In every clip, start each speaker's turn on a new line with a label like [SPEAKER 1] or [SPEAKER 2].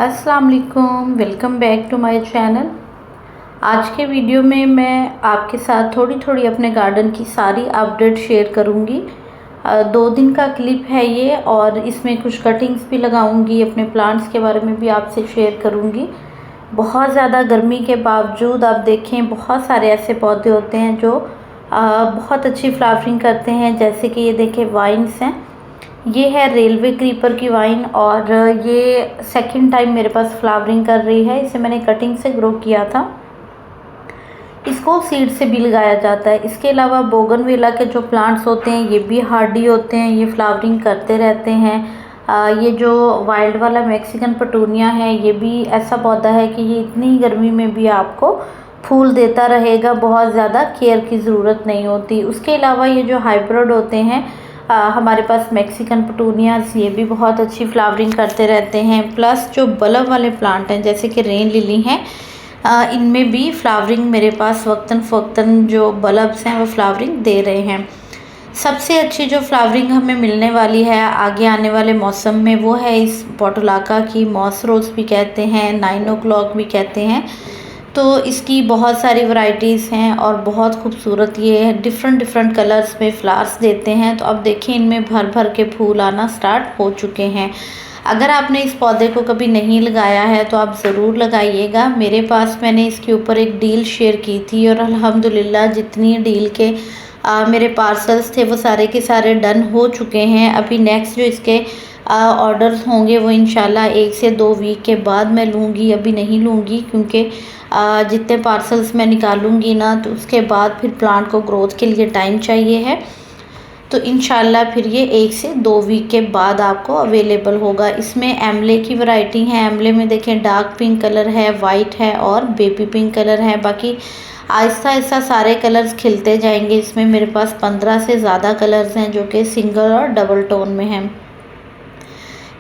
[SPEAKER 1] अस्सलाम वालेकुम, welcome back to my channel. आज के वीडियो में मैं आपके साथ थोड़ी थोड़ी अपने गार्डन की सारी अपडेट शेयर करूंगी। 2 दिन का क्लिप है ये और इसमें कुछ कटिंग्स भी लगाऊंगी, अपने प्लांट्स के बारे में भी आपसे शेयर करूंगी। बहुत ज़्यादा गर्मी के बावजूद आप देखें बहुत सारे ऐसे पौधे होते हैं जो बहुत अच्छी फ्लावरिंग करते हैं। जैसे कि ये देखें वाइन्स हैं, ये है रेलवे क्रीपर की वाइन और ये सेकंड टाइम मेरे पास फ्लावरिंग कर रही है। इसे मैंने कटिंग से ग्रो किया था, इसको सीड से भी लगाया जाता है। इसके अलावा बोगनविला के जो प्लांट्स होते हैं ये भी हार्डी होते हैं, ये फ्लावरिंग करते रहते हैं। ये जो वाइल्ड वाला मैक्सिकन पटूनिया है ये भी ऐसा पौधा है कि ये इतनी गर्मी में भी आपको फूल देता रहेगा, बहुत ज़्यादा केयर की ज़रूरत नहीं होती। उसके अलावा ये जो हाइब्रिड होते हैं हमारे पास मैक्सिकन पटूनियाज, ये भी बहुत अच्छी फ्लावरिंग करते रहते हैं। प्लस जो बल्ब वाले प्लांट हैं जैसे कि रेन लिली हैं, इनमें भी फ्लावरिंग मेरे पास वक्तन फ़वक्तन जो बल्ब्स हैं वो फ्लावरिंग दे रहे हैं। सबसे अच्छी जो फ्लावरिंग हमें मिलने वाली है आगे आने वाले मौसम में वो है इस पोटोलाका की, मॉस रोज़ भी कहते हैं, 9 o'clock भी कहते हैं। तो इसकी बहुत सारी वैरायटीज़ हैं और बहुत खूबसूरत ये डिफरेंट डिफरेंट कलर्स में फ्लावर्स देते हैं। तो अब देखिए इनमें भर भर के फूल आना स्टार्ट हो चुके हैं। अगर आपने इस पौधे को कभी नहीं लगाया है तो आप ज़रूर लगाइएगा। मेरे पास मैंने इसके ऊपर एक डील शेयर की थी और अल्हम्दुलिल्लाह जितनी डील के मेरे पार्सल्स थे वो सारे के सारे डन हो चुके हैं। अभी नेक्स्ट जो इसके ऑर्डर्स होंगे वो इंशाल्लाह 1 से 2 वीक के बाद मैं लूँगी, अभी नहीं लूँगी क्योंकि जितने पार्सल्स मैं निकालूंगी ना तो उसके बाद फिर प्लांट को ग्रोथ के लिए टाइम चाहिए है। तो इंशाल्लाह फिर ये 1 से 2 वीक के बाद आपको अवेलेबल होगा। इसमें एमले की वैरायटी है। एमले में देखें डार्क पिंक कलर है, वाइट है और बेबी पिंक कलर है। बाकी आहिस्ता आहिस्ता सारे कलर्स खिलते जाएंगे। इसमें मेरे पास 15 से ज़्यादा कलर्स हैं जो कि सिंगल और डबल टोन में हैं।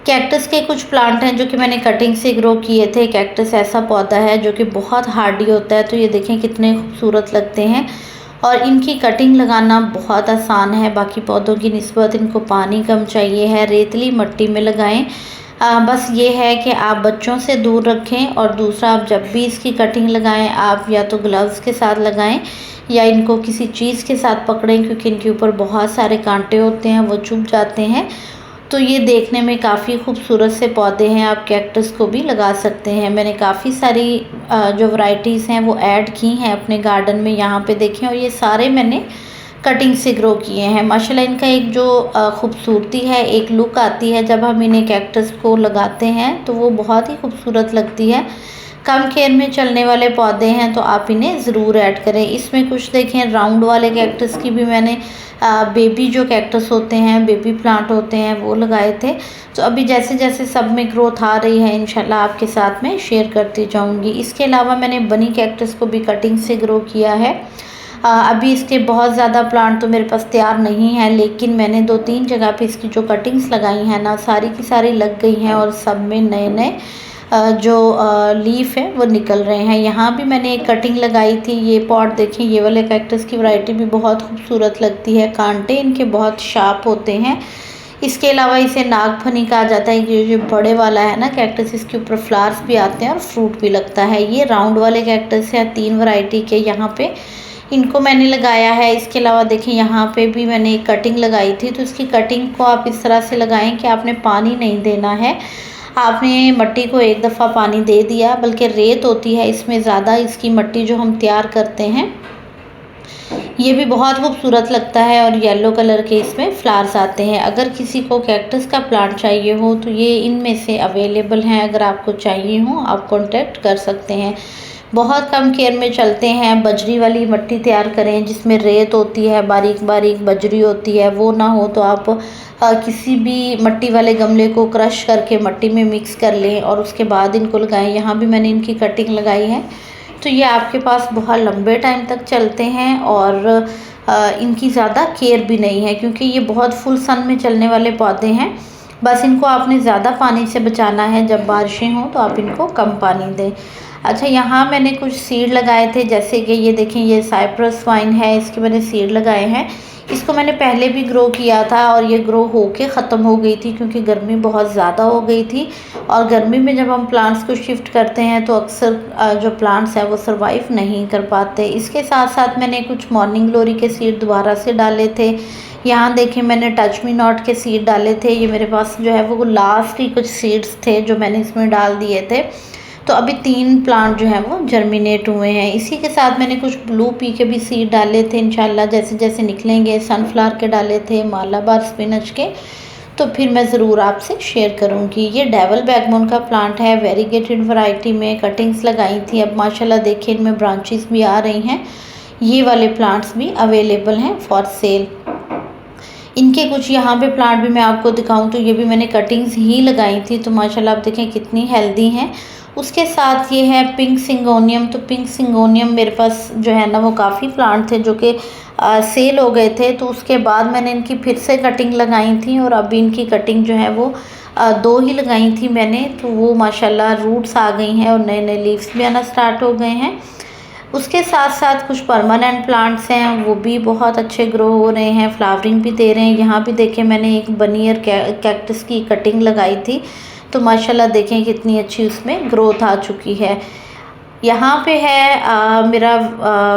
[SPEAKER 1] कैक्टस के कुछ प्लांट हैं जो कि मैंने कटिंग से ग्रो किए थे। कैक्टस ऐसा पौधा है जो कि बहुत हार्डी होता है, तो ये देखें कितने खूबसूरत लगते हैं और इनकी कटिंग लगाना बहुत आसान है। बाकी पौधों की निस्बत इनको पानी कम चाहिए है, रेतली मिट्टी में लगाएं। बस ये है कि आप बच्चों से दूर रखें और दूसरा आप जब भी इसकी कटिंग लगाएं आप या तो ग्लव्स के साथ लगाएं या इनको किसी चीज़ के साथ पकड़ें क्योंकि इनके ऊपर बहुत सारे कांटे होते हैं, वो चुभ जाते हैं। तो ये देखने में काफ़ी खूबसूरत से पौधे हैं, आप कैक्टस को भी लगा सकते हैं। मैंने काफ़ी सारी जो वैरायटीज़ हैं वो ऐड की हैं अपने गार्डन में, यहाँ पे देखें। और ये सारे मैंने कटिंग से ग्रो किए हैं। माशाल्लाह इनका एक जो खूबसूरती है, एक लुक आती है जब हम इन्हें कैक्टस को लगाते हैं तो वो बहुत ही खूबसूरत लगती है। कम केयर में चलने वाले पौधे हैं तो आप इन्हें ज़रूर ऐड करें। इसमें कुछ देखें राउंड वाले कैक्टस की भी मैंने बेबी जो कैक्टस होते हैं, बेबी प्लांट होते हैं, वो लगाए थे। तो अभी जैसे जैसे सब में ग्रोथ आ रही है इंशाल्लाह आपके साथ में शेयर करती जाऊंगी। इसके अलावा मैंने बनी कैक्टस को भी कटिंग से ग्रो किया है। अभी इसके बहुत ज़्यादा प्लांट तो मेरे पास तैयार नहीं है, लेकिन मैंने 2-3 जगह पे इसकी जो कटिंग्स लगाई हैं ना सारी की सारी लग गई हैं और सब में नए नए जो लीफ है वो निकल रहे हैं। यहाँ भी मैंने एक कटिंग लगाई थी। ये पॉट देखें, ये वाले कैक्टस की वैरायटी भी बहुत खूबसूरत लगती है, कांटे इनके बहुत शार्प होते हैं। इसके अलावा इसे नागफनी कहा जाता है। ये जो बड़े वाला है ना कैक्टस, इसके ऊपर फ्लावर्स भी आते हैं और फ्रूट भी लगता है। ये राउंड वाले कैक्टस है 3 वैरायटी के, यहाँ पे इनको मैंने लगाया है। इसके अलावा देखें यहाँ पे भी मैंने एक कटिंग लगाई थी। तो इसकी कटिंग को आप इस तरह से लगाएं कि आपने पानी नहीं देना है, आपने मिट्टी को एक दफ़ा पानी दे दिया, बल्कि रेत होती है इसमें ज़्यादा। इसकी मिट्टी जो हम तैयार करते हैं ये भी बहुत खूबसूरत लगता है और येलो कलर के इसमें फ्लावर्स आते हैं। अगर किसी को कैक्टस का प्लांट चाहिए हो तो ये इनमें से अवेलेबल हैं, अगर आपको चाहिए हो आप कांटेक्ट कर सकते हैं। बहुत कम केयर में चलते हैं, बजरी वाली मिट्टी तैयार करें जिसमें रेत होती है, बारीक बारीक बजरी होती है, वो ना हो तो आप किसी भी मिट्टी वाले गमले को क्रश करके मिट्टी में मिक्स कर लें और उसके बाद इनको लगाएं। यहाँ भी मैंने इनकी कटिंग लगाई है तो ये आपके पास बहुत लंबे टाइम तक चलते हैं और इनकी ज़्यादा केयर भी नहीं है क्योंकि ये बहुत फुल सन में चलने वाले पौधे हैं। बस इनको आपने ज़्यादा पानी से बचाना है, जब बारिशें हों तो आप इनको कम पानी दें। अच्छा, यहाँ मैंने कुछ सीड लगाए थे, जैसे कि ये देखें, ये साइप्रस वाइन है, इसके मैंने सीड लगाए हैं। इसको मैंने पहले भी ग्रो किया था और ये ग्रो होके ख़त्म हो गई थी क्योंकि गर्मी बहुत ज़्यादा हो गई थी। और गर्मी में जब हम प्लांट्स को शिफ्ट करते हैं तो अक्सर जो प्लांट्स हैं वो सर्वाइव नहीं कर पाते। इसके साथ साथ मैंने कुछ मॉर्निंग ग्लोरी के सीड दोबारा से डाले थे। यहाँ देखिए मैंने टच मी नॉट के सीड डाले थे। ये मेरे पास जो है वो लास्ट ही कुछ सीड्स थे जो मैंने इसमें डाल दिए थे। तो अभी 3 प्लांट जो हैं वो जर्मिनेट हुए हैं। इसी के साथ मैंने कुछ ब्लू पी के भी सीड डाले थे, इंशाल्लाह जैसे जैसे निकलेंगे। सनफ्लावर के डाले थे, मालाबार स्पिनच के, तो फिर मैं ज़रूर आपसे शेयर करूंगी। ये डेवल बैकबोन का प्लांट है, वेरीगेटेड वैरायटी में कटिंग्स लगाई थी। अब माशाल्लाह देखिए इनमें ब्रांचेस भी आ रही हैं। ये वाले प्लांट्स भी अवेलेबल हैं फॉर सेल। इनके कुछ यहाँ पे प्लांट भी मैं आपको दिखाऊं तो ये भी मैंने कटिंग्स ही लगाई थी। तो माशाल्लाह आप देखें कितनी हेल्दी हैं। उसके साथ ये है पिंक सिंगोनियम। तो पिंक सिंगोनियम मेरे पास जो है ना वो काफ़ी प्लांट थे जो कि सेल हो गए थे। तो उसके बाद मैंने इनकी फिर से कटिंग लगाई थी और अभी इनकी कटिंग जो है वो 2 ही लगाई थी मैंने। तो वो माशाल्लाह रूट्स आ गई हैं और नए नए लीव्स भी आना स्टार्ट हो गए हैं। उसके साथ साथ कुछ परमानेंट प्लांट्स हैं, वो भी बहुत अच्छे ग्रो हो रहे हैं, फ्लावरिंग भी दे रहे हैं। यहाँ भी देखें मैंने एक बनियर कैक्टस की कटिंग लगाई थी। तो माशाल्लाह देखें कितनी अच्छी उसमें ग्रोथ आ चुकी है। यहाँ पे है मेरा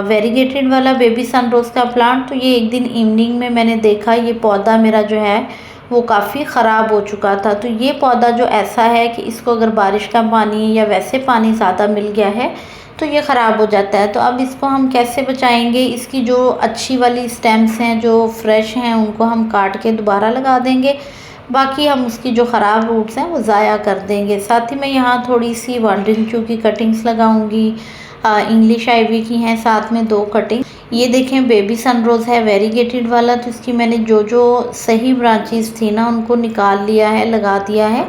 [SPEAKER 1] वेरीगेटेड वाला बेबी सनरोज़ का प्लांट। तो ये एक दिन इवनिंग में मैंने देखा, ये पौधा मेरा जो है वो काफ़ी ख़राब हो चुका था। तो ये पौधा जो ऐसा है कि इसको अगर बारिश का पानी या वैसे पानी ज़्यादा मिल गया है तो ये ख़राब हो जाता है। तो अब इसको हम कैसे बचाएंगे? इसकी जो अच्छी वाली स्टेम्स हैं जो फ्रेश हैं उनको हम काट के दोबारा लगा देंगे, बाकी हम उसकी जो ख़राब रूट्स हैं वो ज़ाया कर देंगे। साथ ही मैं यहाँ थोड़ी सी वांडरिंग चू की कटिंग्स लगाऊंगी, इंग्लिश आइवी की हैं साथ में 2 कटिंग। ये देखें बेबी सनरोज़ है वेरीगेटेड वाला। तो इसकी मैंने जो जो सही ब्रांचेस थी ना उनको निकाल लिया है, लगा दिया है।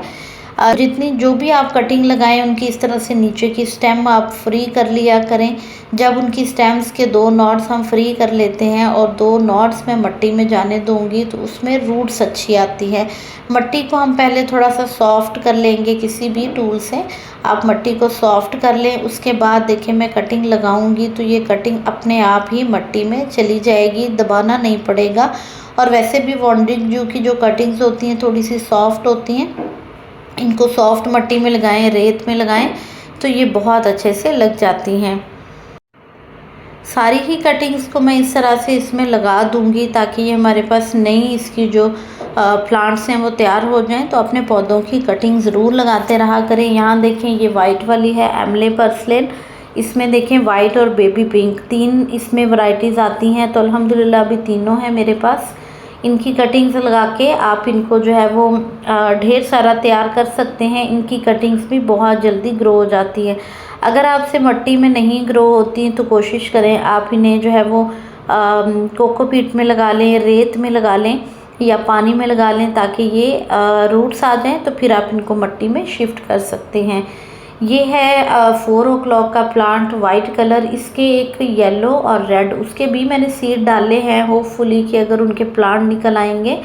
[SPEAKER 1] जितनी जो भी आप कटिंग लगाएं उनकी इस तरह से नीचे की स्टेम आप फ्री कर लिया करें। जब उनकी स्टेम्स के 2 नॉड्स हम फ्री कर लेते हैं और 2 नॉड्स मैं मट्टी में जाने दूंगी तो उसमें रूट्स अच्छी आती है। मट्टी को हम पहले थोड़ा सा सॉफ्ट कर लेंगे, किसी भी टूल से आप मट्टी को सॉफ्ट कर लें। उसके बाद देखिए मैं कटिंग लगाऊंगी तो ये कटिंग अपने आप ही मट्टी में चली जाएगी, दबाना नहीं पड़ेगा। और वैसे भी वांडरिंग जू की जो कटिंग्स होती हैं थोड़ी सी सॉफ्ट होती हैं, इनको सॉफ्ट मट्टी में लगाएं, रेत में लगाएं तो ये बहुत अच्छे से लग जाती हैं। सारी ही कटिंग्स को मैं इस तरह से इसमें लगा दूंगी ताकि ये हमारे पास नई इसकी जो प्लांट्स हैं वो तैयार हो जाएं। तो अपने पौधों की कटिंग ज़रूर लगाते रहा करें। यहाँ देखें ये वाइट वाली है एमले पर्सलेन। इसमें देखें वाइट और बेबी पिंक 3 इसमें वैरायटीज़ आती हैं। तो अल्हम्दुलिल्लाह अभी तीनों हैं मेरे पास। इनकी कटिंग्स लगा के आप इनको जो है वो ढेर सारा तैयार कर सकते हैं। इनकी कटिंग्स भी बहुत जल्दी ग्रो हो जाती है। अगर आपसे मिट्टी में नहीं ग्रो होती तो कोशिश करें आप इन्हें जो है वो कोकोपीट में लगा लें, रेत में लगा लें या पानी में लगा लें ताकि ये रूट्स आ जाएं। तो फिर आप इनको मिट्टी में शिफ्ट कर सकते हैं। ये है 4 o'clock का प्लांट, वाइट कलर। इसके एक येलो और रेड उसके भी मैंने सीड डाले हैं। होपफुली कि अगर उनके प्लांट निकल आएंगे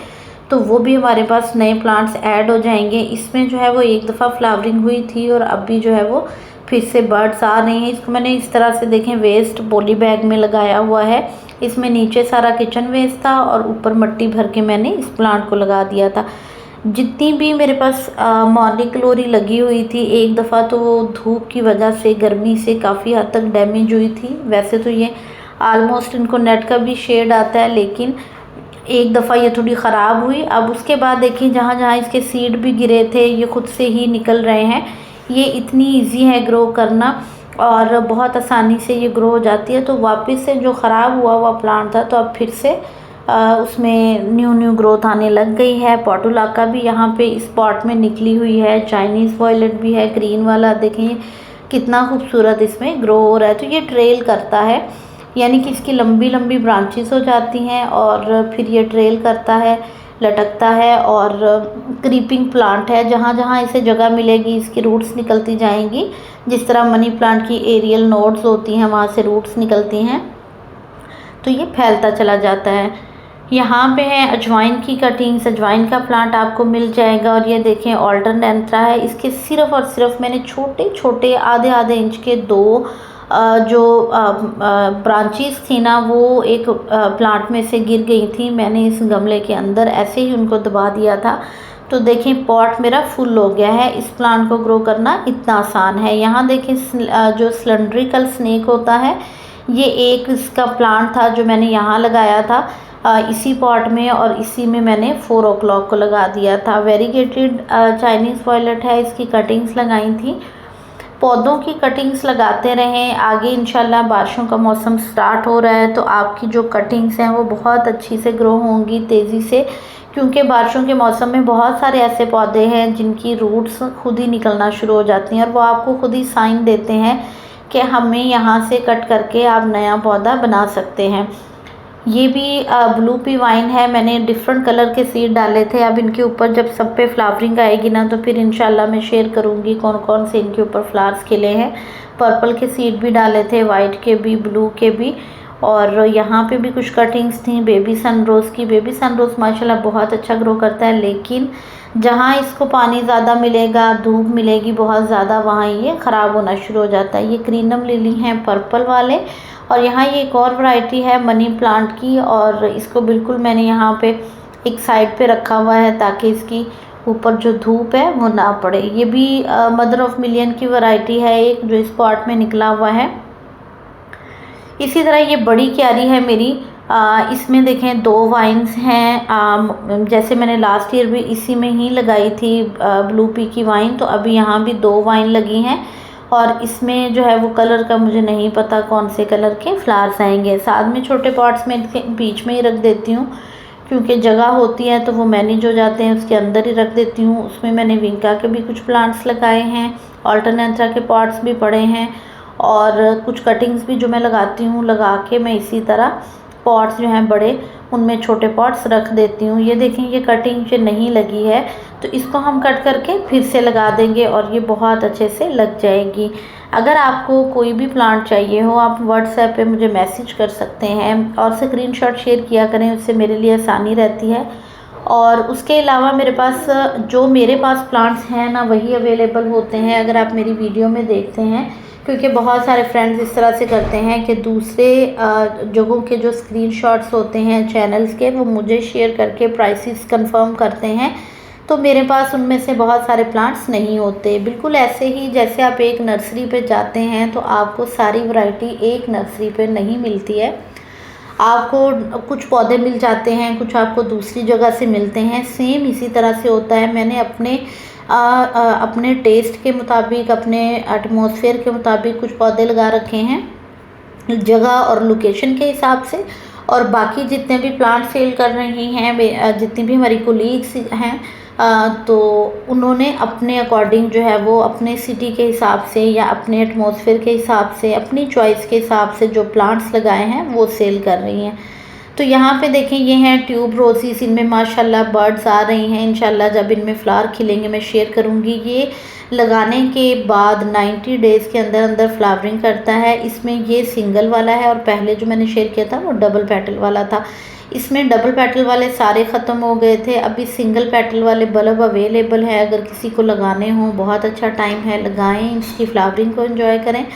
[SPEAKER 1] तो वो भी हमारे पास नए प्लांट्स ऐड हो जाएंगे। इसमें जो है वो एक दफ़ा फ्लावरिंग हुई थी और अब भी जो है वो फिर से बर्ड्स आ रहे हैं। इसको मैंने इस तरह से देखें वेस्ट पॉली बैग में लगाया हुआ है। इसमें नीचे सारा किचन वेस्ट था और ऊपर मिट्टी भर के मैंने इस प्लांट को लगा दिया था। जितनी भी मेरे पास मॉर्निंग ग्लोरी लगी हुई थी, एक दफ़ा तो वो धूप की वजह से गर्मी से काफ़ी हद तक डैमेज हुई थी। वैसे तो ये आलमोस्ट इनको नेट का भी शेड आता है, लेकिन एक दफ़ा ये थोड़ी ख़राब हुई। अब उसके बाद देखिए जहाँ जहाँ इसके सीड भी गिरे थे ये खुद से ही निकल रहे हैं। ये इतनी इजी है ग्रो करना और बहुत आसानी से ये ग्रो हो जाती है। तो वापस से जो ख़राब हुआ प्लांट था तो अब फिर से उसमें न्यू ग्रोथ आने लग गई है। पोर्टुलाका भी यहाँ पे इस पॉट में निकली हुई है, चाइनीज़ वॉयलेट भी है ग्रीन वाला। देखें कितना खूबसूरत इसमें ग्रो हो रहा है। तो ये ट्रेल करता है, यानी कि इसकी लंबी लंबी ब्रांचेस हो जाती हैं और फिर ये ट्रेल करता है, लटकता है। और क्रीपिंग प्लांट है, जहाँ जहाँ इसे जगह मिलेगी इसकी रूट्स निकलती जाएंगी। जिस तरह मनी प्लांट की एरियल नोड्स होती हैं वहाँ से रूट्स निकलती हैं तो ये फैलता चला जाता है। यहाँ पे है अजवाइन की कटिंग्स, अजवाइन का प्लांट आपको मिल जाएगा। और ये देखें ऑल्टरनेंथ्रा है। इसके सिर्फ और सिर्फ मैंने छोटे छोटे आधे इंच के 2 जो ब्रांचेस थी ना वो एक प्लांट में से गिर गई थी। मैंने इस गमले के अंदर ऐसे ही उनको दबा दिया था। तो देखें पॉट मेरा फुल हो गया है। इस प्लांट को ग्रो करना इतना आसान है। यहाँ देखें जो सिलेंड्रिकल स्नेक होता है, ये एक इसका प्लांट था जो मैंने यहाँ लगाया था इसी पॉट में, और इसी में मैंने 4 o'clock को लगा दिया था। वेरीगेटेड चाइनीज़ वॉयलेट है, इसकी कटिंग्स लगाई थी। पौधों की कटिंग्स लगाते रहें। आगे इंशाल्लाह बारिशों का मौसम स्टार्ट हो रहा है तो आपकी जो कटिंग्स हैं वो बहुत अच्छी से ग्रो होंगी तेज़ी से, क्योंकि बारिशों के मौसम में बहुत सारे ऐसे पौधे हैं जिनकी रूट्स खुद ही निकलना शुरू हो जाती हैं और वो आपको खुद ही साइन देते हैं कि हमें यहाँ से कट करके आप नया पौधा बना सकते हैं। ये भी ब्लू पी वाइन है। मैंने डिफरेंट कलर के सीड डाले थे। अब इनके ऊपर जब सब पे फ्लावरिंग आएगी ना तो फिर इंशाल्लाह मैं शेयर करूँगी कौन कौन से इनके ऊपर फ्लावर्स खिले हैं। पर्पल के सीड भी डाले थे, वाइट के भी, ब्लू के भी, और यहाँ पे भी कुछ कटिंग्स थी बेबी सनरोज़ की। बेबी सनरोज़ माशाल्लाह बहुत अच्छा ग्रो करता है, लेकिन जहाँ इसको पानी ज़्यादा मिलेगा, धूप मिलेगी बहुत ज़्यादा, वहाँ ये ख़राब होना शुरू हो जाता है। ये क्रीनम लिली हैं पर्पल वाले, और यहाँ ये एक और वैरायटी है मनी प्लांट की, और इसको बिल्कुल मैंने यहाँ पे एक साइड पे रखा हुआ है ताकि इसकी ऊपर जो धूप है वो ना पड़े। ये भी मदर ऑफ मिलियन की वैरायटी है एक, जो इस पॉट में निकला हुआ है। इसी तरह ये बड़ी क्यारी है मेरी। इसमें देखें 2 वाइन्स हैं। जैसे मैंने लास्ट ईयर भी इसी में ही लगाई थी ब्लू पी की वाइन, तो अभी यहाँ भी 2 वाइन लगी हैं, और इसमें जो है वो कलर का मुझे नहीं पता कौन से कलर के फ्लावर्स आएंगे। साथ में छोटे पॉट्स में बीच में ही रख देती हूँ, क्योंकि जगह होती है तो वो मैनेज हो जाते हैं, उसके अंदर ही रख देती हूँ। उसमें मैंने विंका के भी कुछ प्लांट्स लगाए हैं, ऑल्टरनेंथ्रा के पॉट्स भी पड़े हैं, और कुछ कटिंग्स भी जो मैं लगाती हूँ लगा के मैं इसी तरह पॉट्स जो हैं बड़े उनमें छोटे पॉट्स रख देती हूँ। ये देखें ये कटिंग जो नहीं लगी है तो इसको हम कट करके फिर से लगा देंगे और ये बहुत अच्छे से लग जाएगी। अगर आपको कोई भी प्लांट चाहिए हो आप व्हाट्सएप पे मुझे मैसेज कर सकते हैं और स्क्रीनशॉट शेयर किया करें, उससे मेरे लिए आसानी रहती है। और उसके अलावा मेरे पास प्लांट्स हैं ना वही अवेलेबल होते हैं अगर आप मेरी वीडियो में देखते हैं, क्योंकि बहुत सारे फ्रेंड्स इस तरह से करते हैं कि दूसरे जगहों के जो स्क्रीनशॉट्स होते हैं चैनल्स के वो मुझे शेयर करके प्राइसेस कंफर्म करते हैं, तो मेरे पास उनमें से बहुत सारे प्लांट्स नहीं होते। बिल्कुल ऐसे ही जैसे आप एक नर्सरी पे जाते हैं तो आपको सारी वैरायटी एक नर्सरी पे नहीं मिलती है, आपको कुछ पौधे मिल जाते हैं, कुछ आपको दूसरी जगह से मिलते हैं। सेम इसी तरह से होता है। मैंने अपने टेस्ट के मुताबिक, अपने एटमॉस्फेयर के मुताबिक कुछ पौधे लगा रखे हैं जगह और लोकेशन के हिसाब से, और बाकी जितने भी प्लांट सेल कर रही हैं, जितनी भी हमारी कोलीग्स हैं, तो उन्होंने अपने अकॉर्डिंग जो है वो अपने सिटी के हिसाब से या अपने एटमॉस्फेयर के हिसाब से, अपनी चॉइस के हिसाब से जो प्लांट्स लगाए हैं वो सेल कर रही हैं। तो यहाँ पे देखें ये हैं ट्यूब रोज़ीज़, इनमें माशाल्लाह बर्ड्स आ रही हैं। इंशाल्लाह जब इनमें फ्लावर खिलेंगे मैं शेयर करूँगी। ये लगाने के बाद 90 डेज़ के अंदर अंदर फ्लावरिंग करता है। इसमें ये सिंगल वाला है और पहले जो मैंने शेयर किया था वो डबल पेटल वाला था। इसमें डबल पेटल वाले सारे ख़त्म हो गए थे, अभी सिंगल पेटल वाले बल्ब अवेलेबल है। अगर किसी को लगाने हों बहुत अच्छा टाइम है, लगाएं, इसकी फ्लावरिंग को एंजॉय करें।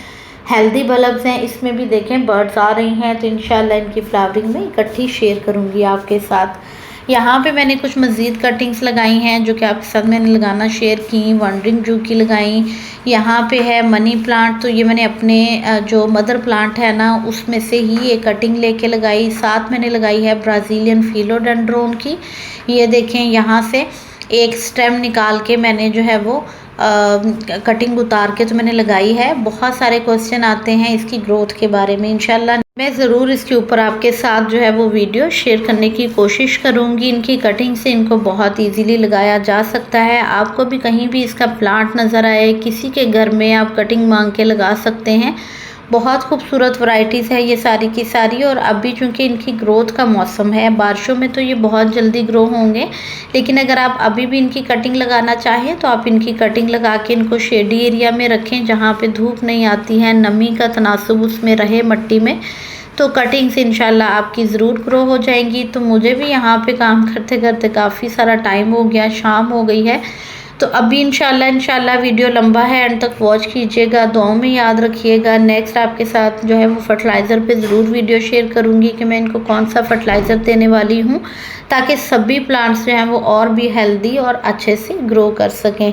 [SPEAKER 1] हेल्दी बल्ब्स हैं, इसमें भी देखें बर्ड्स आ रही हैं, तो इंशाल्लाह इनकी फ्लावरिंग में इकट्ठी शेयर करूंगी आपके साथ। यहाँ पे मैंने कुछ मज़ीद कटिंग्स लगाई हैं जो कि आपके साथ मैंने लगाना शेयर की। वंडरिंग जू की लगाई। यहाँ पे है मनी प्लांट, तो ये मैंने अपने जो मदर प्लांट है ना उसमें से ही ये कटिंग लेके लगाई। साथ मैंने लगाई है ब्राज़ीलियन फिलोडेंड्रोन की। ये देखें यहाँ से एक स्टेम निकाल के मैंने जो है वो कटिंग उतार के तो मैंने लगाई है। बहुत सारे क्वेश्चन आते हैं इसकी ग्रोथ के बारे में, इंशाल्लाह मैं ज़रूर इसके ऊपर आपके साथ जो है वो वीडियो शेयर करने की कोशिश करूँगी। इनकी कटिंग से इनको बहुत इजीली लगाया जा सकता है। आपको भी कहीं भी इसका प्लांट नज़र आए, किसी के घर में आप कटिंग मांग के लगा सकते हैं। बहुत खूबसूरत वैरायटीज़ है ये सारी की सारी, और अभी चूँकि इनकी ग्रोथ का मौसम है, बारिशों में तो ये बहुत जल्दी ग्रो होंगे, लेकिन अगर आप अभी भी इनकी कटिंग लगाना चाहें तो आप इनकी कटिंग लगा के इनको शेडी एरिया में रखें जहाँ पे धूप नहीं आती है, नमी का तनासुब उसमें रहे मट्टी में, तो कटिंग से इंशाल्लाह आपकी ज़रूर ग्रो हो जाएंगी। तो मुझे भी यहाँ पे काम करते करते काफ़ी सारा टाइम हो गया, शाम हो गई है, तो अभी इंशाल्लाह वीडियो लंबा है, एंड तक वॉच कीजिएगा, दुआओं में याद रखिएगा। नेक्स्ट आपके साथ जो है वो फर्टिलाइज़र पे ज़रूर वीडियो शेयर करूँगी कि मैं इनको कौन सा फर्टिलाइज़र देने वाली हूँ, ताकि सभी प्लांट्स जो हैं वो और भी हेल्दी और अच्छे से ग्रो कर सकें।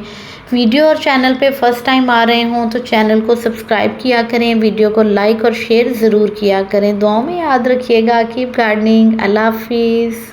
[SPEAKER 1] वीडियो और चैनल पे फर्स्ट टाइम आ रहे हों तो चैनल को सब्सक्राइब किया करें, वीडियो को लाइक और शेयर ज़रूर किया करें। दुआओं में याद रखिएगा। Keep gardening. अल्लाह हाफिज़।